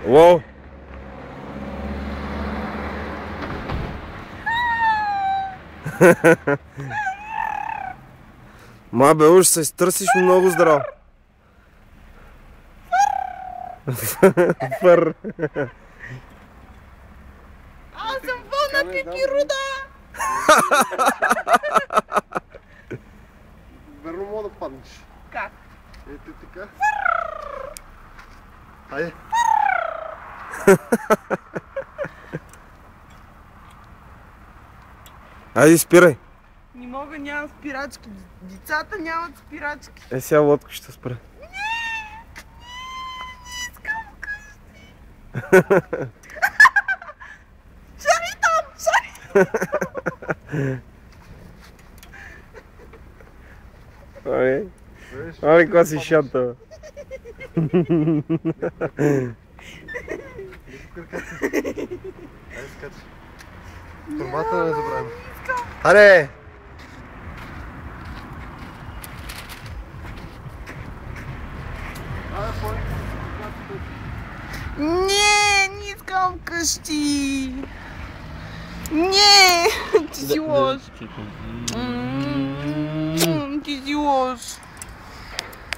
Лоу! Бе, уж се изтърсиш много здраво. Фър. Аз съм пълна пипируда! Верно мога да паднеш. Как? Ето така. Хайде. Айде, спирай. Не мога, нямам спирачки. Децата нямат спирачки. Сега лодка ще спре. Искам вкъщи. Шари там! Шари! Али, какво си шата? Айде скачи. Турбата да не забравим. Аре! Не искам вкъщи. Не, ти си лош. Ти си лош.